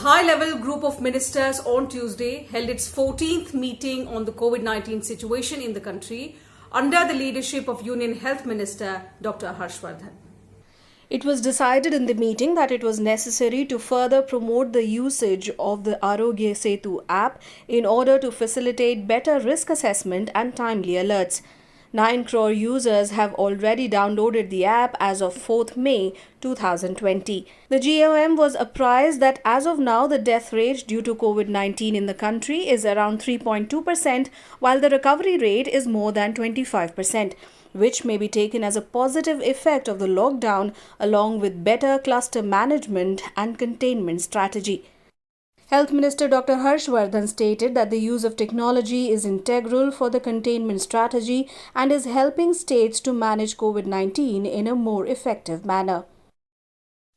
high-level group of ministers on Tuesday held its 14th meeting on the COVID-19 situation in the country under the leadership of Union Health Minister Dr. Harshvardhan. It was decided in the meeting that it was necessary to further promote the usage of the Arogya Setu app in order to facilitate better risk assessment and timely alerts. 9 crore users have already downloaded the app as of 4th May 2020. The GOM was apprised that as of now the death rate due to COVID-19 in the country is around 3.2%, while the recovery rate is more than 25%, which may be taken as a positive effect of the lockdown along with better cluster management and containment strategy. Health Minister Dr. Harshvardhan stated that the use of technology is integral for the containment strategy and is helping states to manage COVID-19 in a more effective manner.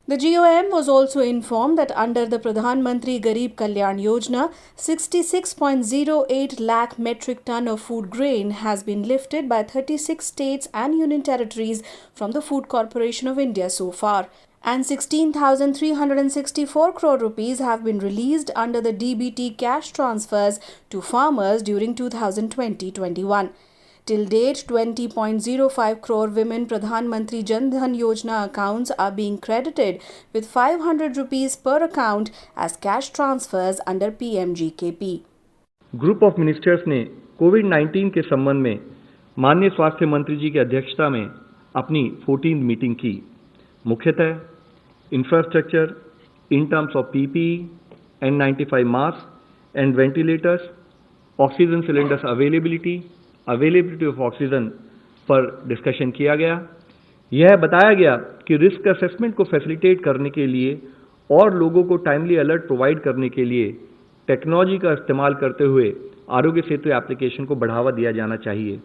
The GOM was also informed that under the Pradhan Mantri Garib Kalyan Yojana, 66.08 lakh metric ton of food grain has been lifted by 36 states and union territories from the Food Corporation of India so far, and 16,364 crore rupees have been released under the DBT cash transfers to farmers during 2020-21. Till date, 20.05 crore women Pradhan Mantri Jan Dhan Yojana accounts are being credited with 500 rupees per account as cash transfers under PMGKP. Group of ministers ने कोविड-19 के संबंध में माननीय स्वास्थ्य मंत्री जी की अध्यक्षता में अपनी 14th मीटिंग की। मुख्यतः infrastructure in terms of PPE, N95 masks and ventilators, oxygen cylinders availability of oxygen पर डिस्कशन किया गया। यह बताया गया कि रिस्क असेसमेंट को फैसिलिटेट करने के लिए और लोगों को टाइमली अलर्ट प्रोवाइड करने के लिए टेक्नोलॉजी का इस्तेमाल करते हुए आरोग्य सेतु एप्लीकेशन को बढ़ावा दिया जाना चाहिए।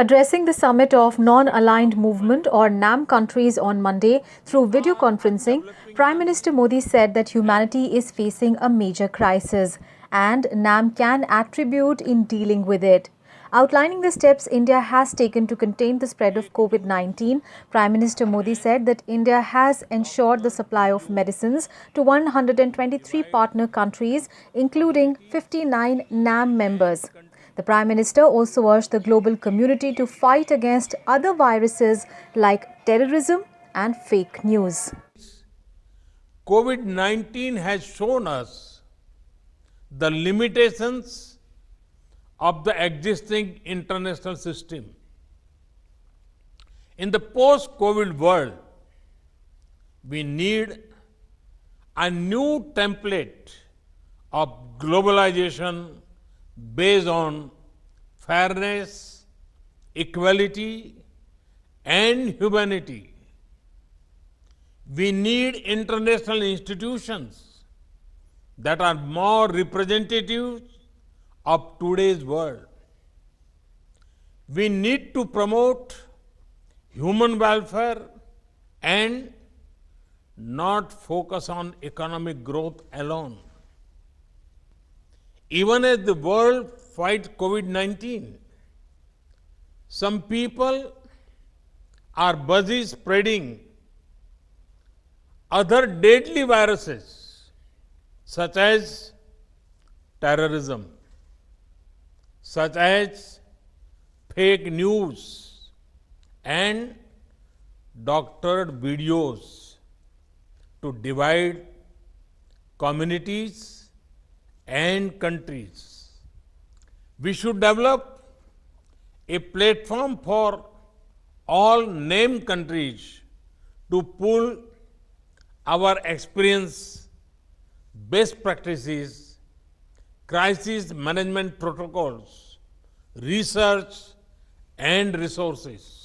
Addressing the summit of non-aligned movement or NAM countries on Monday through video conferencing, Prime Minister Modi said that humanity is facing a major crisis and NAM can attribute in dealing with it. Outlining the steps India has taken to contain the spread of COVID-19, Prime Minister Modi said that India has ensured the supply of medicines to 123 partner countries, including 59 NAM members. The Prime Minister also urged the global community to fight against other viruses like terrorism and fake news. COVID-19 has shown us the limitations of the existing international system. In the post-COVID world, we need a new template of globalization based on fairness, equality, and humanity. We need international institutions that are more representative of today's world. We need to promote human welfare and not focus on economic growth alone. Even as the world fights COVID-19, some people are busy spreading other deadly viruses such as terrorism, such as fake news and doctored videos to divide communities and countries. We should develop a platform for all named countries to pool our experience, best practices, crisis management protocols, research and resources.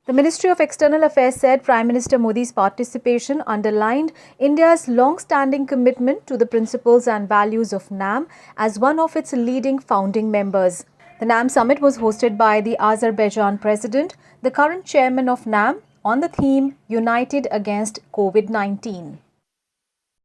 The Ministry of External Affairs said Prime Minister Modi's participation underlined India's long-standing commitment to the principles and values of NAM as one of its leading founding members. The NAM summit was hosted by the Azerbaijan President, the current chairman of NAM, on the theme United Against COVID-19.